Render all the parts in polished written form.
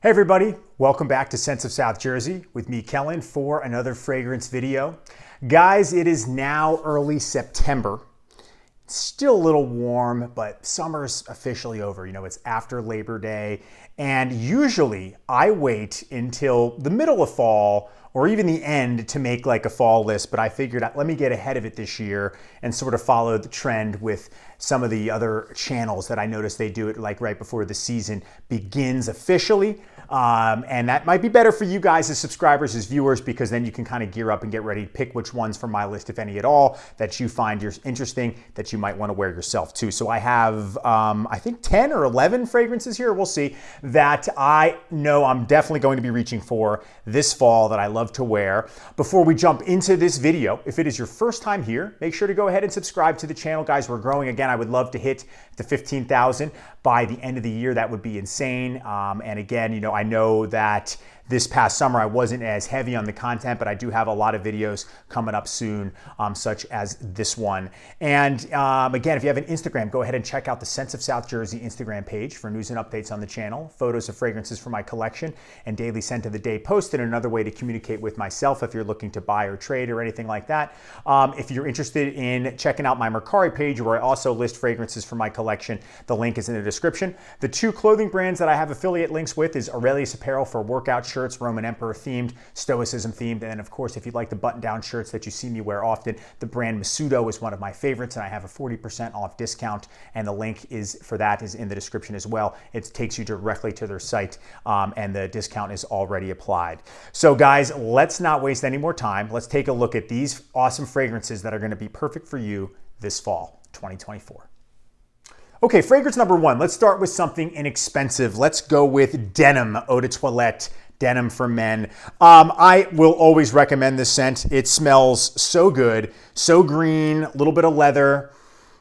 Hey everybody, welcome back to Scents of South Jersey with me, Kellen, for another fragrance video. Guys, it is now early September. It's still a little warm, but summer's officially over. You know, it's after Labor Day, and usually I wait until the middle of fall or even the end to make like a fall list, but I figured out, let me get ahead of it this year and sort of follow the trend with some of the other channels that I noticed they do it like right before the season begins officially. And that might be better for you guys as subscribers, as viewers, because then you can kind of gear up and get ready to pick which ones from my list, if any at all, that you find interesting, that you might want to wear yourself too. So I have, I think 10 or 11 fragrances here, we'll see, that I know I'm definitely going to be reaching for this fall that I love to wear. Before we jump into this video, if it is your first time here, make sure to go ahead and subscribe to the channel, guys. We're growing again. I would love to hit the 15,000 by the end of the year. That would be insane. And again, you know, I know that this past summer I wasn't as heavy on the content, but I do have a lot of videos coming up soon, such as this one. And again, if you have an Instagram, go ahead and check out the Scents of South Jersey Instagram page for news and updates on the channel, photos of fragrances from my collection, and daily scent of the day post, and another way to communicate with myself if you're looking to buy or trade or anything like that. If you're interested in checking out my Mercari page, where I also list fragrances from my collection, the link is in the description. The two clothing brands that I have affiliate links with is Aurelius Apparel for workout shirts, Roman Emperor themed, Stoicism themed, and then of course, if you'd like the button-down shirts that you see me wear often, the brand Masudo is one of my favorites, and I have a 40% off discount, and the link is for that is in the description as well. It takes you directly to their site, and the discount is already applied. So guys, let's not waste any more time. Let's take a look at these awesome fragrances that are going to be perfect for you this fall, 2024. Okay, fragrance number one. Let's start with something inexpensive. Let's go with Denim Eau de Toilette. Denim for men. I will always recommend this scent. It smells so good, so green, a little bit of leather,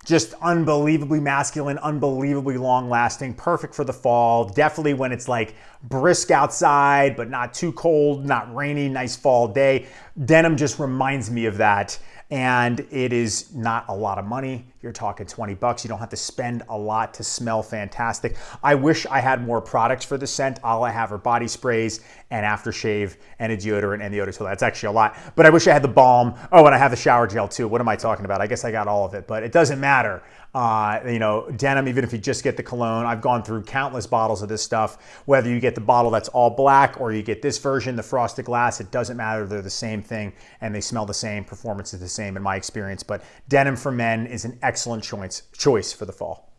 just unbelievably masculine, unbelievably long lasting, perfect for the fall. Definitely when it's like brisk outside, but not too cold, not rainy, nice fall day. Denim just reminds me of that. And it is not a lot of money. You're talking 20 bucks. You don't have to spend a lot to smell fantastic. I wish I had more products for the scent. All I have are body sprays and aftershave and a deodorant and the eau de toilette. That's actually a lot, but I wish I had the balm. Oh, and I have the shower gel too. What am I talking about? I guess I got all of it, but it doesn't matter. You know, Denim, even if you just get the cologne, I've gone through countless bottles of this stuff, whether you get the bottle that's all black or you get this version, the frosted glass, it doesn't matter. They're the same thing and they smell the same. Performance is the same in my experience, but Denim for men is an excellent choice for the fall.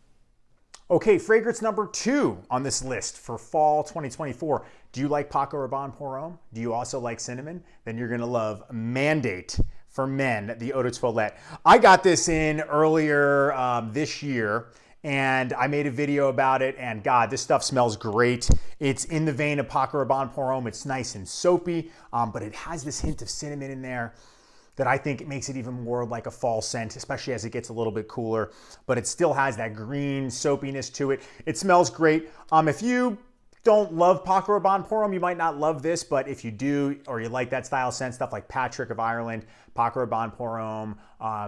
Okay, fragrance number two on this list for fall 2024. Do you like Paco Rabanne Pour Homme? Do you also like cinnamon? Then you're gonna love Mandate for men, the Eau de Toilette. I got this in earlier this year, and I made a video about it, and God, this stuff smells great. It's in the vein of Paco Rabanne Pour Homme. It's nice and soapy, but it has this hint of cinnamon in there that I think makes it even more like a fall scent, especially as it gets a little bit cooler, but it still has that green soapiness to it. It smells great. If you don't love Paco Rabanne Pour Homme, you might not love this, but if you do, or you like that style scent, stuff like Patrick of Ireland, Paco Rabanne Pour Homme,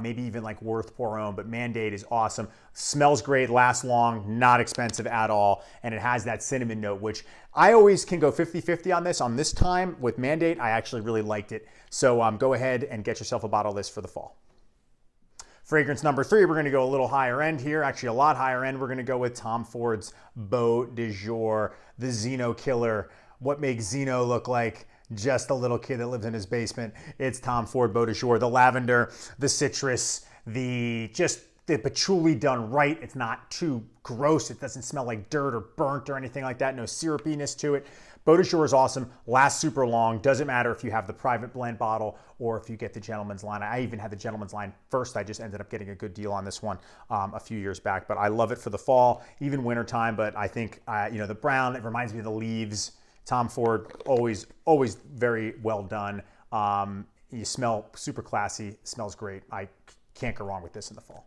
maybe even like Worth Pour Homme, but Mandate is awesome. Smells great, lasts long, not expensive at all, and it has that cinnamon note, which I always can go 50-50 on this. On this time with Mandate, I actually really liked it. So go ahead and get yourself a bottle of this for the fall. Fragrance number three, we're gonna go a little higher end here, actually a lot higher end. We're gonna go with Tom Ford's Beau de Jour, the Xeno killer. What makes Xeno look like just a little kid that lives in his basement? It's Tom Ford Beau de Jour. The lavender, the citrus, the patchouli done right. It's not too gross. It doesn't smell like dirt or burnt or anything like that. No syrupiness to it. Beau de Jour is awesome, lasts super long. Doesn't matter if you have the private blend bottle or if you get the gentleman's line. I even had the gentleman's line first. I just ended up getting a good deal on this one a few years back, but I love it for the fall, even wintertime. But I think, you know, the brown, it reminds me of the leaves. Tom Ford, always very well done. You smell super classy, smells great. I can't go wrong with this in the fall.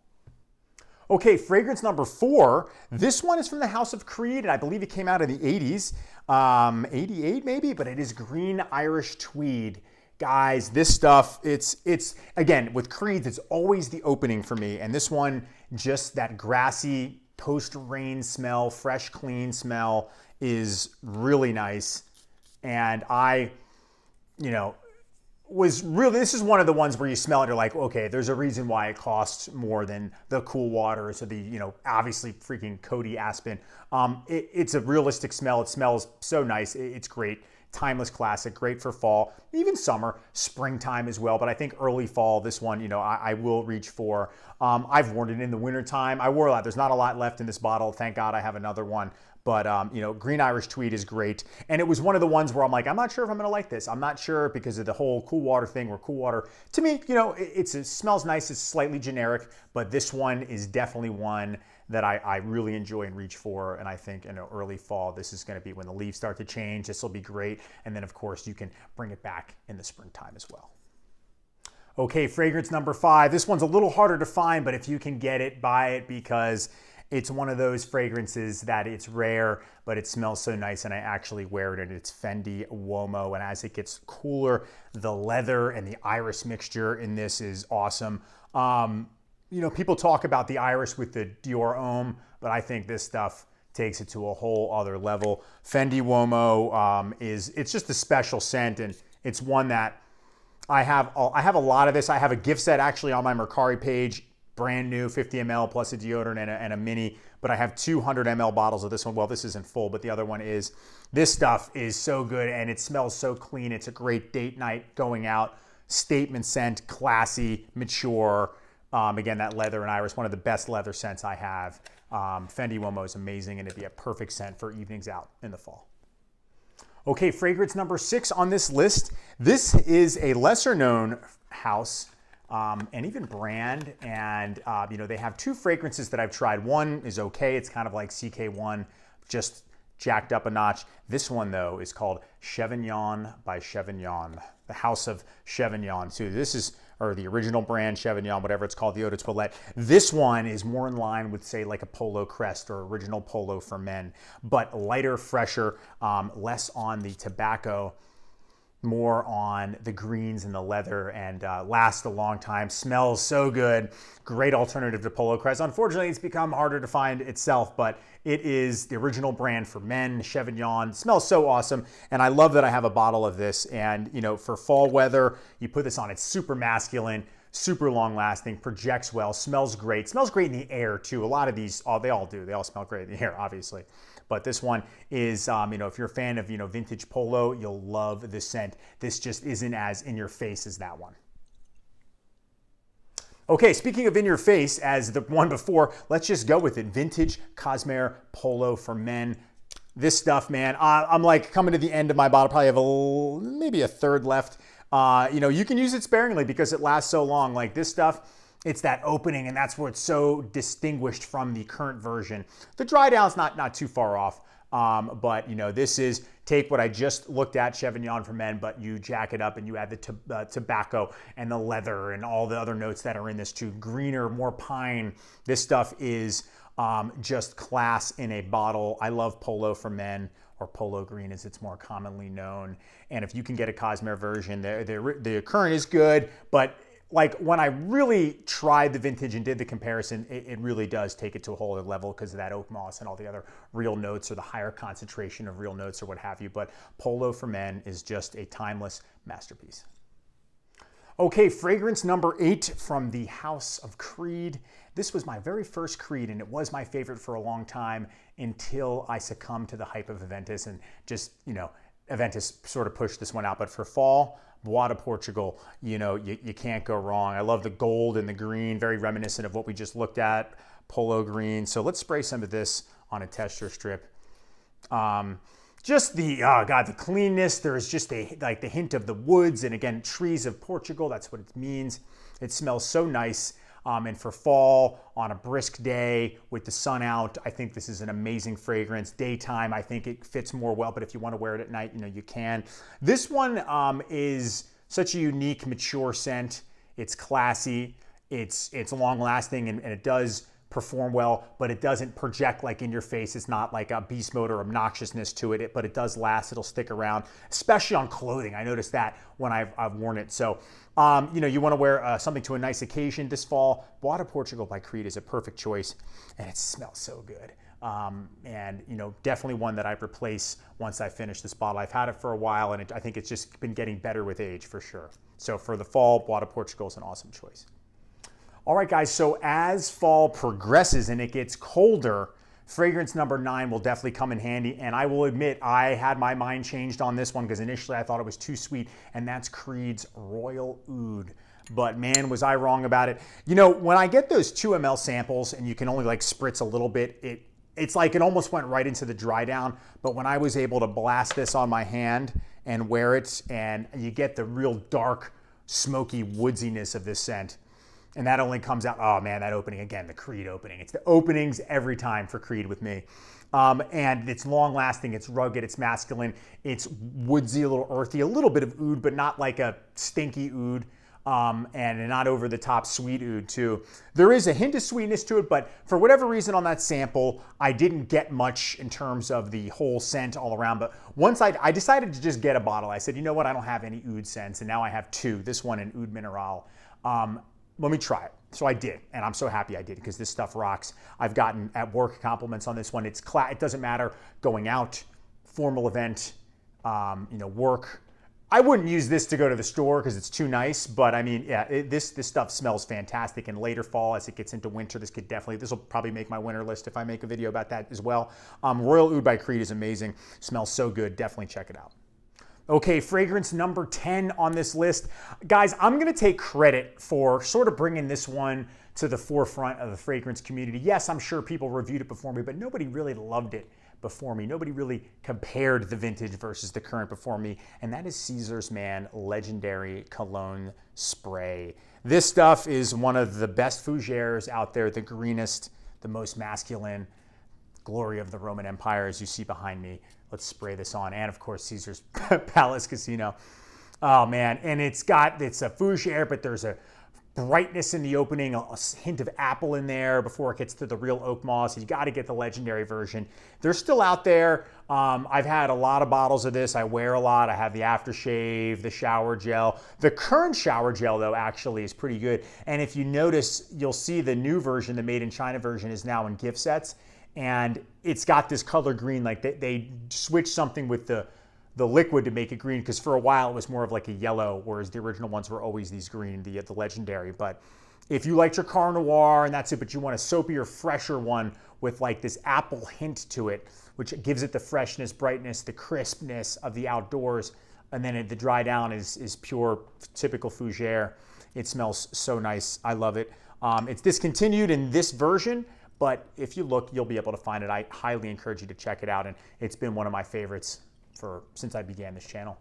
Okay, fragrance number four. This one is from the House of Creed, and I believe it came out in the 80s, 88 maybe, but it is Green Irish Tweed. Guys, this stuff, it's again, with Creeds, it's always the opening for me, and this one, just that grassy post-rain smell, fresh, clean smell. is really nice. And I, you know, was really, this is one of the ones where you smell it, you're like, okay, there's a reason why it costs more than the Cool Waters or the, you know, obviously freaking Cody Aspen. It's a realistic smell. It smells so nice. It's great. Timeless classic, great for fall, even summer, springtime as well. But I think early fall, this one, you know, I will reach for. I've worn it in the wintertime. I wore a lot. There's not a lot left in this bottle. Thank God I have another one. But, you know, Green Irish Tweed is great. And it was one of the ones where I'm like, I'm not sure if I'm going to like this. I'm not sure because of the whole Cool Water thing, where Cool Water, to me, you know, it smells nice. It's slightly generic, but this one is definitely one that I really enjoy and reach for. And I think in early fall, this is going to be when the leaves start to change. This will be great. And then, of course, you can bring it back in the springtime as well. Okay, fragrance number 5. This one's a little harder to find, but if you can get it, buy it, because it's one of those fragrances that it's rare, but it smells so nice, and I actually wear it, and it's Fendi Uomo. And as it gets cooler, the leather and the iris mixture in this is awesome. You know, people talk about the iris with the Dior Homme, but I think this stuff takes it to a whole other level. Fendi Uomo it's just a special scent, and it's one that I have a lot of this. I have a gift set actually on my Mercari page, brand new, 50 ml plus a deodorant and a mini, but I have 200 ml bottles of this one. Well, this isn't full, but the other one is. This stuff is so good, and it smells so clean. It's a great date night, going out, statement scent, classy, mature. Again, that leather and iris, one of the best leather scents I have. Fendi Uomo is amazing, and it'd be a perfect scent for evenings out in the fall. Okay, fragrance number 6 on this list. This is a lesser known house and even brand. And, you know, they have 2 fragrances that I've tried. One is okay. It's kind of like CK1, just jacked up a notch. This one, though, is called Chevignon by Chevignon, the House of Chevignon. So this is, or the original brand Chevignon, whatever it's called, the Eau de Toilette. This one is more in line with, say, like a Polo Crest or Original Polo for men, but lighter, fresher, less on the tobacco, more on the greens and the leather, and lasts a long time. Smells so good. Great alternative to Polo Crest. Unfortunately, it's become harder to find itself, but it is the original brand for men, Chevignon. Smells so awesome, and I love that I have a bottle of this. And, you know, for fall weather, you put this on, it's super masculine, super long lasting, projects well, smells great in the air too. A lot of these, they all do. They all smell great in the air, obviously. But this one is, you know, if you're a fan of, you know, vintage polo, you'll love this scent. This just isn't as in your face as that one. Okay, speaking of in your face as the one before, let's just go with it. Vintage Cosmere Polo for men. This stuff, man, I'm like coming to the end of my bottle. Probably have maybe a third left. You know, you can use it sparingly because it lasts so long. Like this stuff, it's that opening, and that's where it's so distinguished from the current version. The dry down's not too far off, but you know, this is, take what I just looked at, Chevignon for men, but you jack it up and you add the tobacco and the leather and all the other notes that are in this too. Greener, more pine. This stuff is just class in a bottle. I love Polo for men, or Polo Green as it's more commonly known. And if you can get a Cosmere version, the current is good, but like when I really tried the vintage and did the comparison, it really does take it to a whole other level because of that oak moss and all the other real notes, or the higher concentration of real notes or what have you. But Polo for men is just a timeless masterpiece. Okay, fragrance number 8 from the House of Creed. This was my very first Creed, and it was my favorite for a long time until I succumbed to the hype of Aventus, and just, you know, Aventus sort of pushed this one out. But for fall, Bois de Portugal, you know, you can't go wrong. I love the gold and the green, very reminiscent of what we just looked at, Polo Green. So let's spray some of this on a tester strip. Just the, oh God, the cleanness. There's just like the hint of the woods, and again, trees of Portugal. That's what it means. It smells so nice. And for fall, on a brisk day with the sun out, I think this is an amazing fragrance. Daytime, I think it fits more well, but if you want to wear it at night, you know, you can. This one is such a unique, mature scent. It's classy, it's long lasting, and it does perform well, but it doesn't project like in your face. It's not like a beast mode or obnoxiousness to it, but it does last. It'll stick around, especially on clothing. I noticed that when I've worn it. So, you know, you want to wear something to a nice occasion this fall. Bois de Portugal by Creed is a perfect choice, and it smells so good. And definitely one that I'd replace once I finish this bottle. I've had it for a while, and I think it's just been getting better with age for sure. So for the fall, Bois de Portugal is an awesome choice. All right, guys, so as fall progresses and it gets colder, fragrance number 9 will definitely come in handy. And I will admit, I had my mind changed on this one because initially I thought it was too sweet, and that's Creed's Royal Oud. But man, was I wrong about it. When I get those 2 ml samples and you can only like spritz a little bit, it's like it almost went right into the dry down. But when I was able to blast this on my hand and wear it, and you get the real dark, smoky woodsiness of this scent. And that only comes out, oh man, that opening again, the Creed opening. It's the openings every time for Creed with me. And it's long lasting, it's rugged, it's masculine, it's woodsy, a little earthy, a little bit of oud, but not like a stinky oud. And not over the top sweet oud too. There is a hint of sweetness to it, but for whatever reason on that sample, I didn't get much in terms of the whole scent all around. But once I decided to just get a bottle, I said, you know what, I don't have any oud scents, and now I have 2, this one and Oud Mineral. Let me try it. So I did, and I'm so happy I did because this stuff rocks. I've gotten at work compliments on this one. It doesn't matter going out, formal event, work. I wouldn't use this to go to the store because it's too nice, but I mean, yeah, this stuff smells fantastic. And later fall, as it gets into winter, this will probably make my winter list if I make a video about that as well. Royal Oud by Creed is amazing. Smells so good. Definitely check it out. Okay, fragrance number 10 on this list. Guys, I'm gonna take credit for sort of bringing this one to the forefront of the fragrance community. Yes, I'm sure people reviewed it before me, but nobody really loved it before me. Nobody really compared the vintage versus the current before me, and that is Caesar's Man Legendary Cologne Spray. This stuff is one of the best fougères out there, the greenest, the most masculine. Glory of the Roman Empire, as you see behind me. Let's spray this on. And of course, Caesar's Palace Casino. Oh man, and it's a fougère, but there's a brightness in the opening, a hint of apple in there before it gets to the real oak moss. You got to get the legendary version. They're still out there. I've had a lot of bottles of this. I wear a lot. I have the aftershave, the shower gel. The current shower gel, though, actually is pretty good. And if you notice, you'll see the new version, the Made in China version, is now in gift sets. And it's got this color green, like they switched something with the liquid to make it green, because for a while it was more of like a yellow, whereas the original ones were always these green, the legendary. But if you liked your Car Noir and that's it, but you want a soapier, fresher one with like this apple hint to it, which gives it the freshness, brightness, the crispness of the outdoors, and then the dry down is pure, typical fougère. It smells so nice. I love it. It's discontinued in this version, but if you look, you'll be able to find it. I highly encourage you to check it out, and it's been one of my favorites since I began this channel.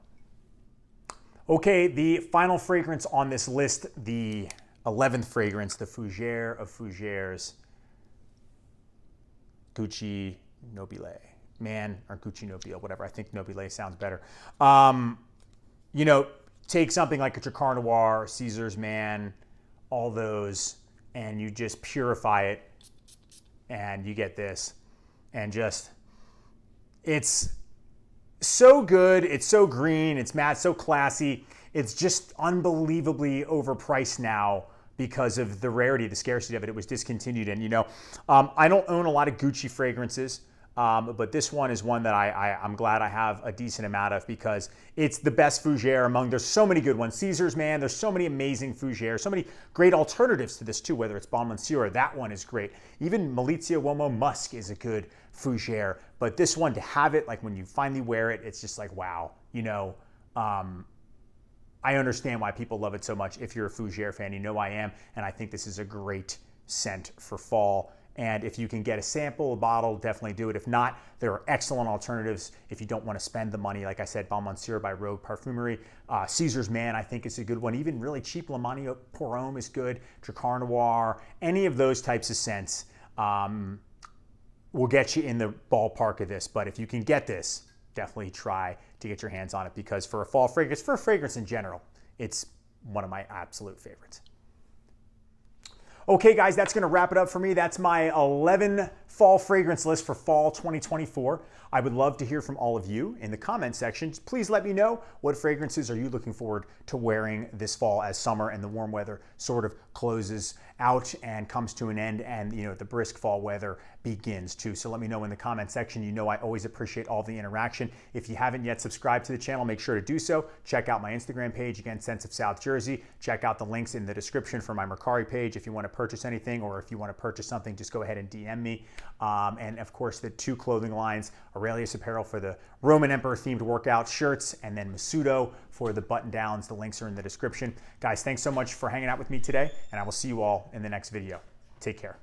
Okay, the final fragrance on this list, the 11th fragrance, the fougère of fougères, Gucci Nobile. Man, or Gucci Nobile, whatever. I think Nobile sounds better. Take something like a Car Noir, Caesar's Man, all those, and you just purify it, and you get this, and it's so good, it's so green, it's matte, so classy. It's just unbelievably overpriced now because of the rarity, the scarcity of it. It was discontinued, and I don't own a lot of Gucci fragrances, but this one is one that I'm glad I have a decent amount of, because it's the best fougère among. There's so many good ones. Caesar's Man, there's so many amazing fougères, so many great alternatives to this too, whether it's Bon Monsieur, that one is great. Even Malizia Uomo Musk is a good fougère, but this one, to have it, like when you finally wear it, it's just like, wow. I understand why people love it so much. If you're a fougère fan, I am, and I think this is a great scent for fall. And if you can get a sample, a bottle, definitely do it. If not, there are excellent alternatives if you don't want to spend the money. Like I said, Bon Monsieur by Rogue Parfumerie. Caesar's Man, I think, is a good one. Even really cheap Le Mani Pour Homme is good. Car Noir, any of those types of scents will get you in the ballpark of this. But if you can get this, definitely try to get your hands on it, because for a fall fragrance, for a fragrance in general, it's one of my absolute favorites. Okay, guys, that's going to wrap it up for me. That's my 11 fall fragrance list for fall 2024. I would love to hear from all of you in the comment section. Please let me know, what fragrances are you looking forward to wearing this fall as summer and the warm weather sort of closes out and comes to an end, and the brisk fall weather begins too. So let me know in the comment section. You know I always appreciate all the interaction. If you haven't yet subscribed to the channel, make sure to do so. Check out my Instagram page, again, Sense of South Jersey. Check out the links in the description for my Mercari page if you want to purchase anything, or if you want to purchase something, just go ahead and DM me. And of course, the two clothing lines, Aurelius Apparel for the Roman Emperor themed workout shirts, and then Masudo for the button downs. The links are in the description. Guys, thanks so much for hanging out with me today, and I will see you all in the next video. Take care.